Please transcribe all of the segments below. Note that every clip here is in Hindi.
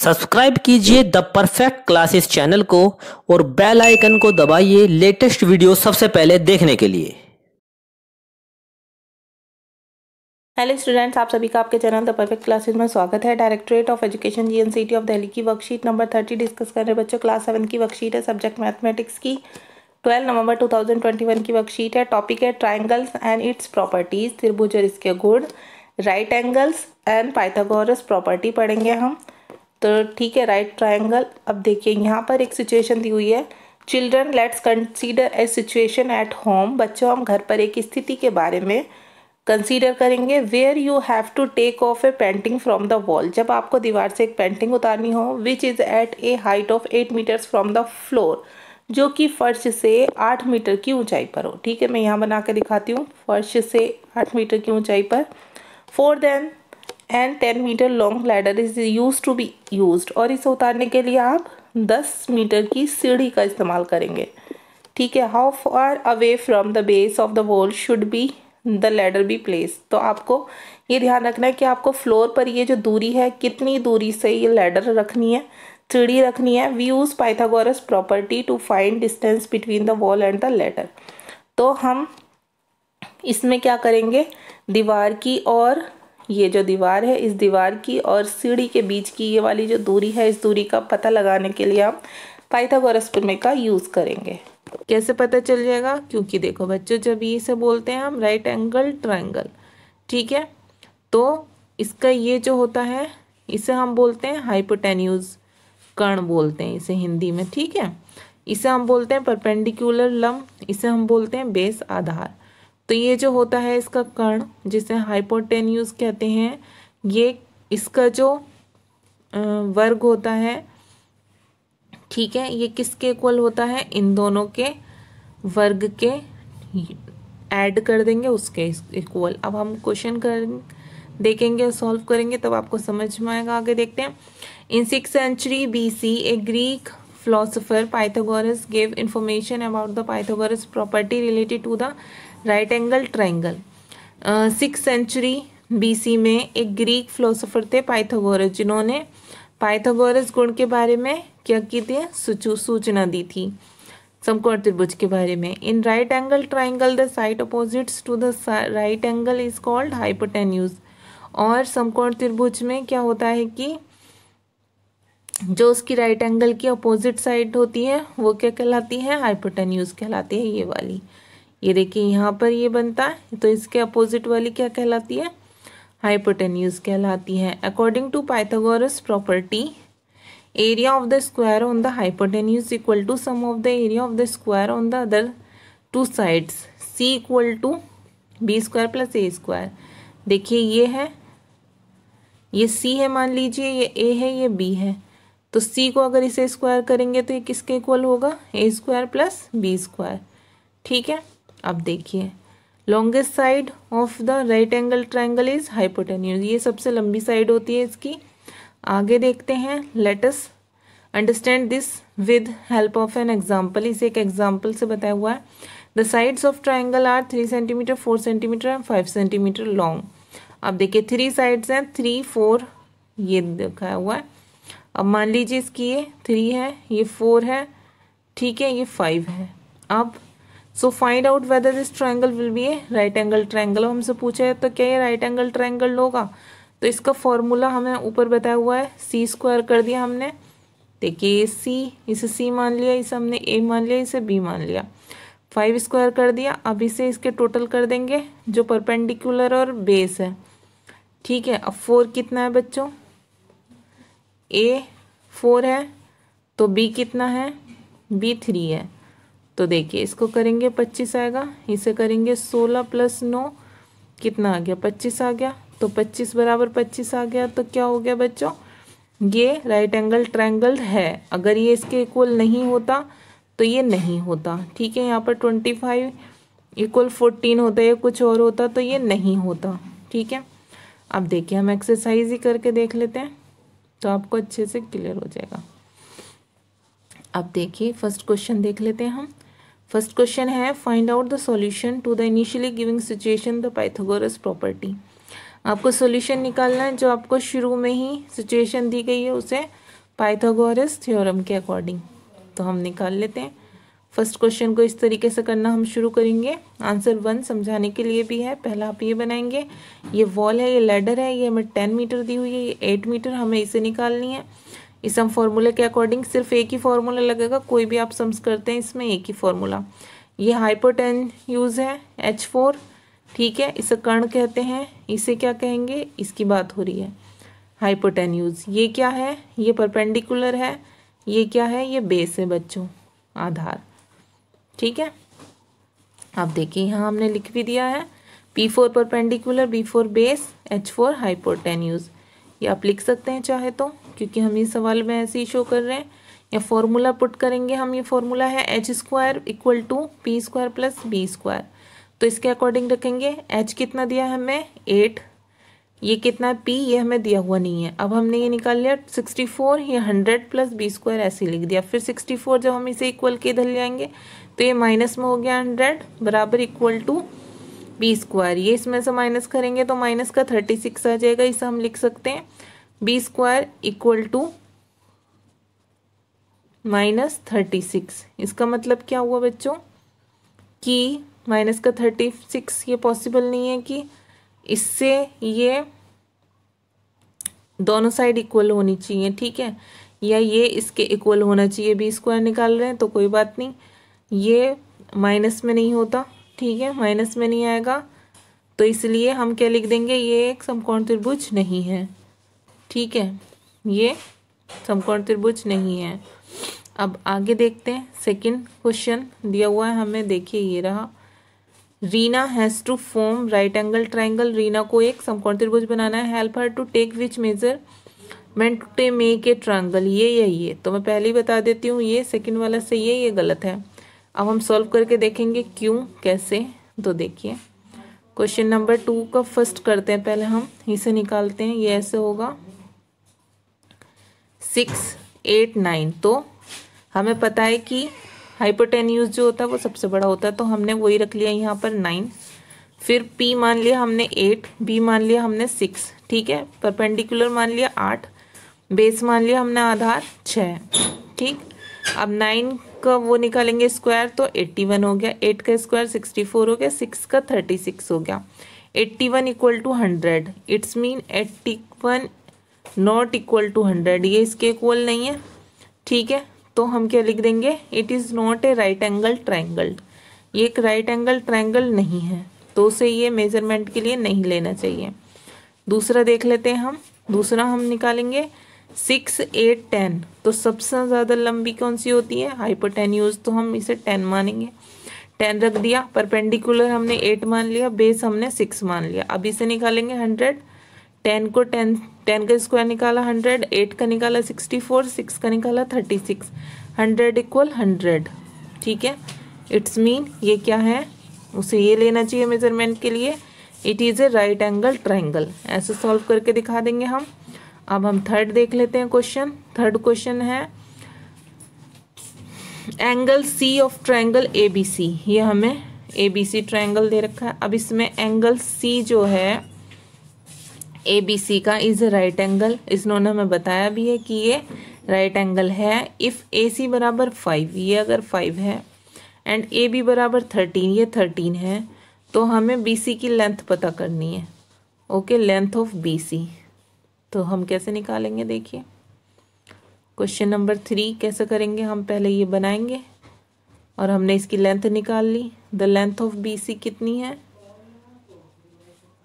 सब्सक्राइब कीजिए द परफेक्ट क्लासेस चैनल को और बेल आइकन को दबाइए लेटेस्ट वीडियो सबसे पहले देखने के लिए। हेलो स्टूडेंट्स, आप सभी का आपके चैनल द परफेक्ट क्लासेस में स्वागत है। Directorate of education GNCT of Delhi की वर्कशीट नंबर 30 डिस्कस कर रहे हैं बच्चों। क्लास 7 की वर्कशीट है, सब्जेक्ट मैथमेटिक्स की। 12 नवंबर 2021 की वर्कशीट है। टॉपिक है ट्राइंगल्स एंड इट्स प्रॉपर्टीज, त्रिभुज और इसके गुण। Right angles and Pythagoras property पढ़ेंगे हम। तो ठीक है, राइट ट्राइंगल। अब देखिए यहाँ पर एक सिचुएशन दी हुई है। Children, let's consider a situation at home. बच्चों, हम घर पर एक स्थिति के बारे में कंसीडर करेंगे। Where you have to take off a painting from the wall. जब आपको दीवार से एक पेंटिंग उतारनी हो, which is at a height of 8 metres from the floor, जो कि फर्श से 8 मीटर की ऊंचाई पर हो। ठीक है, मैं यहाँ बना के दिखाती हूँ। फर्श से 8 मीटर की ऊंचाई पर 4 then and 10 metre long ladder is use to be use. और इसे उतारने के लिए आप 10 मीटर की सीढ़ी का इस्तेमाल करेंगे। ठीक है, how far away from the base of the wall should be the ladder be place. तो आपको ये ध्यान रखना है कि आपको फ्लोर पर ये जो दूरी है, कितनी दूरी से ये लैडर रखनी है, सीढ़ी रखनी है। We use Pythagoras property to find distance between the wall and the ladder. तो हम इसमें क्या करेंगे, दीवार की और ये जो दीवार है, इस दीवार की और सीढ़ी के बीच की ये वाली जो दूरी है, इस दूरी का पता लगाने के लिए हम पाइथागोरस प्रमेय का यूज करेंगे। कैसे पता चल जाएगा, क्योंकि देखो बच्चों, जब ये से बोलते हैं हम राइट एंगल ट्रायंगल, ठीक है, तो इसका ये जो होता है इसे हम बोलते हैं हाइपोटेन्यूज कर्ण बोलते हैं इसे हिंदी में। ठीक है, इसे हम बोलते हैं परपेंडिकुलर लंब, इसे हम बोलते हैं बेस आधार। तो ये जो होता है इसका कर्ण, जिसे हाइपोटेन्यूज कहते हैं, ये इसका जो वर्ग होता है, ठीक है, ये किसके इक्वल होता है, इन दोनों के वर्ग के ऐड कर देंगे उसके इक्वल। अब हम क्वेश्चन कर देखेंगे, सॉल्व करेंगे, तब आपको समझ में आएगा। आगे देखते हैं। इन 6th century BC A Greek philosopher Pythagoras gave information about the Pythagoras property related to the right angle triangle। 6th century BC में एक ग्रीक फिलोसोफर थे पाइथागोरस, जिन्होंने पाइथागोरस गुण के बारे में क्या की थी, सूचना दी थी समकोण त्रिभुज के बारे में। In right angle triangle the side opposites to the right angle is called hypotenuse. और समकोण त्रिभुज में क्या होता है कि जो उसकी राइट एंगल की अपोजिट साइड होती है वो क्या कहलाती है, हाइपोटेन्यूज कहलाती है। ये वाली, ये देखिए यहाँ पर ये बनता है, तो इसके अपोजिट वाली क्या कहलाती है, हाइपोटेन्यूज कहलाती है। According to Pythagoras property, area of the square on the hypotenuse equal to sum of the area of the square on the other two sides, C equal to B square plus A square. देखिए ये है, ये सी है, मान लीजिए ये ए है, ये बी है, तो सी को अगर इसे स्क्वायर करेंगे तो ये किसके इक्वल होगा, ए स्क्वायर प्लस बी स्क्वायर। ठीक है, अब देखिए longest side of the right angle triangle is hypotenuse, ये सबसे लंबी साइड होती है इसकी। आगे देखते हैं। Let us understand this with help of an example. इसे एक एग्जाम्पल से बताया हुआ है। The sides of triangle are 3 centimetre, 4 centimetre and 5 centimetre long. अब देखिए 3 साइड्स हैं, 3, 4 ये दिखाया हुआ है। अब मान लीजिए इसकी ये 3 है, ये 4 है, ठीक है, ये 5 है। अब so find out whether this triangle will be A right angle triangle. हमसे पूछा है तो क्या ये राइट एंगल ट्राइंगल होगा, तो इसका फॉर्मूला हमें ऊपर बताया हुआ है, सी स्क्वायर कर दिया हमने। देखिए ये सी, इसे सी मान लिया, इसे हमने ए मान लिया, इसे बी मान लिया, 5 स्क्वायर कर दिया। अब इसे इसके टोटल कर देंगे जो परपेंडिकुलर और बेस है। ठीक है, अब 4 कितना है बच्चों, ए 4 है, तो बी कितना है, बी 3 है। तो देखिए इसको करेंगे 25 आएगा, इसे करेंगे 16 प्लस 9 कितना आ गया, 25 आ गया। तो 25 बराबर 25 आ गया, तो क्या हो गया बच्चों, ये राइट एंगल ट्रायंगल है। अगर ये इसके इक्वल नहीं होता तो ये नहीं होता। ठीक है, यहाँ पर 25 इक्वल 14 होता है या कुछ और होता तो ये नहीं होता। ठीक है, अब देखिए हम एक्सरसाइज ही करके देख लेते हैं तो आपको अच्छे से क्लियर हो जाएगा। अब देखिए फर्स्ट क्वेश्चन देख लेते हैं हम। फर्स्ट क्वेश्चन है find out the solution to the initially giving situation the Pythagoras property. आपको सॉल्यूशन निकालना है, जो आपको शुरू में ही सिचुएशन दी गई है उसे पाइथागोरस थ्योरम के अकॉर्डिंग। तो हम निकाल लेते हैं। फर्स्ट क्वेश्चन को इस तरीके से करना हम शुरू करेंगे। आंसर 1 समझाने के लिए भी है। पहला आप ये बनाएंगे, ये वॉल है, ये लैडर है, ये हमें 10 मीटर दी हुई है, ये 8 मीटर, हमें इसे निकालनी है। इस हम फॉर्मूले के अकॉर्डिंग सिर्फ एक ही फॉर्मूला लगेगा, कोई भी आप सम्स करते हैं इसमें एक ही फॉर्मूला। ये हाइपोटेन्यूज है H4, ठीक है, इसे कर्ण कहते हैं। इसे क्या कहेंगे, इसकी बात हो रही है हाइपोटेन्यूज। ये क्या है, ये परपेंडिकुलर है। ये क्या है, ये बेस है बच्चों, आधार, ठीक है। अब देखिए यहाँ हमने लिख भी दिया है P4 perpendicular, B4 base, H4 hypotenuse. ये आप लिख सकते हैं चाहे तो, क्योंकि हम इस सवाल में ऐसे ही शो कर रहे हैं। या फॉर्मूला पुट करेंगे हम, ये फॉर्मूला है H² equal to P² plus B²। तो इसके अकॉर्डिंग रखेंगे। H कितना दिया है हमें, 8। ये कितना है P, ये हमें दिया हुआ नहीं है। अब हमने ये निकाल लिया 64, ये 100 प्लस B² ऐसे लिख दिया। फिर 64 जब हम इसे इक्वल के इधर ले आएंगे तो ये माइनस में हो गया 100 बराबर इक्वल टू B²। ये इसमें से माइनस करेंगे तो माइनस का 36 आ जाएगा। इसे हम लिख सकते हैं B² इक्वल टू माइनस 36। इसका मतलब क्या हुआ बच्चों कि माइनस का 36 ये पॉसिबल नहीं है कि इससे ये दोनों साइड इक्वल होनी चाहिए, ठीक है, या ये इसके इक्वल होना चाहिए। B² निकाल रहे हैं तो कोई बात नहीं, ये माइनस में नहीं होता, ठीक है, माइनस में नहीं आएगा। तो इसलिए हम क्या लिख देंगे, ये एक समकोण त्रिभुज नहीं है, ठीक है, ये समकोण त्रिभुज नहीं है। अब आगे देखते हैं। सेकंड क्वेश्चन दिया हुआ है हमें, देखिए ये रहा। Reena has to form right angle triangle. Reena को एक समकोण त्रिभुज बनाना है। Help her to take which measurement to make a triangle. ये या ये, तो मैं पहले ही बता देती हूँ, ये सेकंड वाला सही है, ये गलत है। अब हम सॉल्व करके देखेंगे क्यों कैसे। तो देखिए क्वेश्चन नंबर 2 का फर्स्ट करते हैं। पहले हम इसे निकालते हैं। ये ऐसे होगा 6, 8, 9। तो हमें पता है कि हाइपोटेन्यूज जो होता है वो सबसे बड़ा होता है, तो हमने वही रख लिया यहाँ पर 9। फिर P मान लिया हमने 8, B मान लिया हमने 6, ठीक है, परपेंडिकुलर मान लिया 8, बेस मान लिया हमने आधार 6, ठीक। अब 9 का वो निकालेंगे स्क्वायर तो 81 हो गया, 8 का स्क्वायर 64 हो गया, 6 का 36 हो गया। 81 equal to 100, it's mean 81 not equal to 100, ये इसके इक्वल नहीं है, ठीक है। तो हम क्या लिख देंगे, it is not a right angle triangle. ये एक राइट एंगल ट्राइंगल नहीं है, तो उसे ये मेजरमेंट के लिए नहीं लेना चाहिए। दूसरा देख लेते हैं हम। दूसरा हम निकालेंगे 6, 8, 10। तो सबसे ज़्यादा लंबी कौन सी होती है, हाइपोटेन्यूज, तो हम इसे 10 मानेंगे। 10 रख दिया, परपेंडिकुलर हमने 8 मान लिया, बेस हमने 6 मान लिया। अब इसे निकालेंगे 100। 10 को 10 का स्क्वायर निकाला 100, 8 का निकाला 64, 6 का निकाला 36, 100 इक्वल 100, ठीक है। इट्स मीन ये क्या है, उसे ये लेना चाहिए मेजरमेंट के लिए, it is a right angle triangle. ऐसे सॉल्व करके दिखा देंगे हम। अब हम थर्ड देख लेते हैं क्वेश्चन। थर्ड क्वेश्चन है angle C of triangle ABC। ये हमें ABC ट्राइंगल दे रखा है। अब इसमें एंगल C जो है ABC का इज राइट एंगल। इन्होंने हमें बताया भी है कि ये राइट एंगल है इफ़ AC बराबर 5, ये अगर 5 है, एंड AB बराबर 13, ये 13 है, तो हमें BC की लेंथ पता करनी है। Okay, length of BC। तो हम कैसे निकालेंगे, देखिए क्वेश्चन नंबर 3 कैसे करेंगे हम। पहले ये बनाएंगे और हमने इसकी लेंथ निकाल ली। द लेंथ ऑफ BC कितनी है,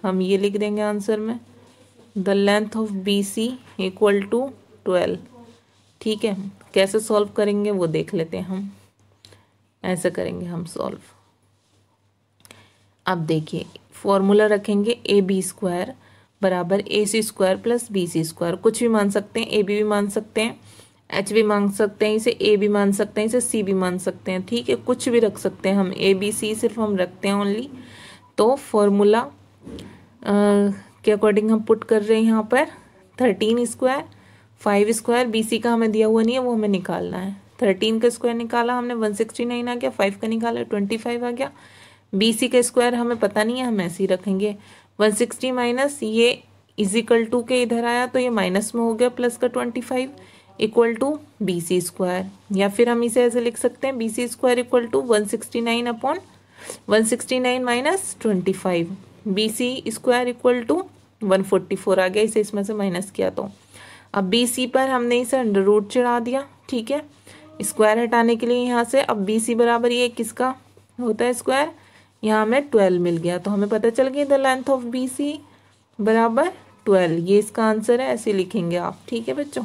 हम ये लिख देंगे आंसर में, the length of BC equal to 12, ठीक है। कैसे सॉल्व करेंगे वो देख लेते हैं हम। ऐसे करेंगे हम सॉल्व। अब देखिए फॉर्मूला रखेंगे AB² बराबर AC² प्लस BC²। कुछ भी मान सकते हैं, AB भी मान सकते हैं, H भी मान सकते हैं, इसे A भी मान सकते हैं, इसे C भी मान सकते हैं, ठीक है, कुछ भी रख सकते हैं हम। ABC सिर्फ हम रखते हैं ओनली। तो फॉर्मूला के अकॉर्डिंग हम पुट कर रहे हैं यहाँ पर 13 स्क्वायर 5 स्क्वायर। BC का हमें दिया हुआ नहीं है, वो हमें निकालना है। 13 का स्क्वायर निकाला हमने 169 आ गया, 5 का निकाला 25 आ गया। BC का स्क्वायर हमें पता नहीं है, हम ऐसे ही रखेंगे। 160 माइनस ये इजिकल टू के इधर आया तो ये माइनस में हो गया प्लस का 25, equal to B C square, या फिर हम इसे ऐसे लिख सकते हैं B C square equal to 169 upon 169 minus 25, B C square equal to 144 आ गया, इसे इसमें से माइनस किया तो। अब बी सी पर हमने इसे अंडर रूट चढ़ा दिया, ठीक है, स्क्वायर हटाने के लिए यहाँ से। अब बी सी बराबर ये किसका होता है स्क्वायर, यहाँ हमें 12 मिल गया, तो हमें पता चल गया the length of B C बराबर 12, ये इसका आंसर है, ऐसे लिखेंगे आप, ठीक है बच्चों।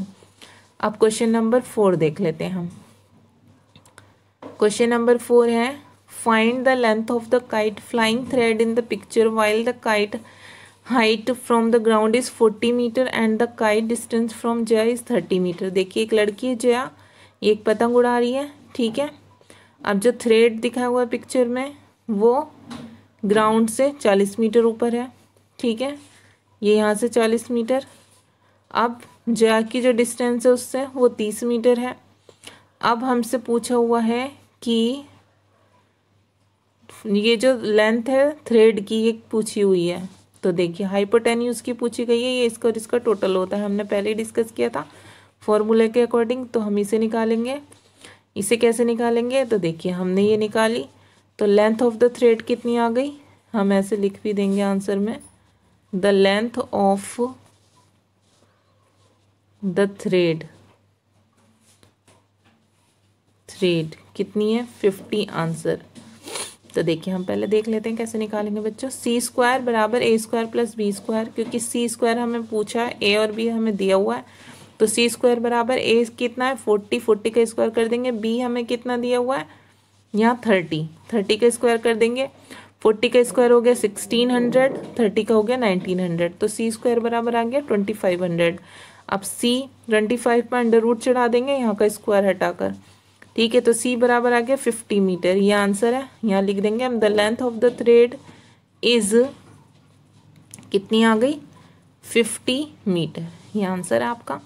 अब क्वेश्चन नंबर 4 देख लेते हैं हम। क्वेश्चन नंबर 4 है find the length of the kite flying thread in the picture while the kite height from the ground is 40 metre and the kite distance from Jaya is 30 metre. देखिए एक लड़की है जया, ये एक पतंग उड़ा रही है, ठीक है। अब जो थ्रेड दिखा हुआ है पिक्चर में वो ग्राउंड से 40 मीटर ऊपर है, ठीक है, ये यहाँ से 40 मीटर। अब जया की जो डिस्टेंस है उससे वो 30 मीटर है। अब हमसे पूछा हुआ है कि ये जो लेंथ है थ्रेड की ये पूछी हुई है, तो देखिए हाइपोटेन्यूज की पूछी गई है, ये इसका और इसका टोटल होता है, हमने पहले डिस्कस किया था फॉर्मूले के अकॉर्डिंग। तो हम इसे निकालेंगे, इसे कैसे निकालेंगे, तो देखिए हमने ये निकाली, तो लेंथ ऑफ द थ्रेड कितनी आ गई, हम ऐसे लिख भी देंगे आंसर में, the length of the thread कितनी है 50 आंसर। तो देखिए हम पहले देख लेते हैं कैसे निकालेंगे बच्चों। सी स्क्वायर बराबर ए स्क्वायर प्लस बी स्क्वायर, क्योंकि सी स्क्वायर हमें पूछा है, ए और बी हमें दिया हुआ है, तो सी स्क्वायर बराबर ए कितना है 40, 40 का स्क्वायर कर देंगे, बी हमें कितना दिया हुआ है यहाँ 30, 30 का स्क्वायर कर देंगे, 40 का स्क्वायर हो गया 1600, 30 का हो गया 1900, तो सी स्क्वायर बराबर आ गया 2500। अब सी 25 पर अंडर रूट चढ़ा देंगे यहाँ का स्क्वायर हटाकर, ठीक है, तो सी बराबर आ गया 50 मीटर, ये आंसर है। यहाँ लिख देंगे हम the length of the thread is कितनी आ गई 50 मीटर, ये आंसर है आपका।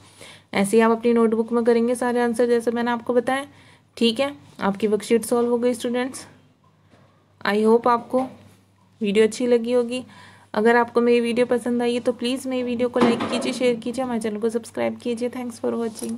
ऐसे ही आप अपनी नोटबुक में करेंगे सारे आंसर जैसे मैंने आपको बताया, ठीक है। आपकी वर्कशीट सॉल्व हो गई स्टूडेंट्स। आई होप आपको वीडियो अच्छी लगी होगी। अगर आपको मेरी वीडियो पसंद आई है तो प्लीज़ मेरी वीडियो को लाइक कीजिए, शेयर कीजिए, हमारे चैनल को सब्सक्राइब कीजिए। Thanks for watching.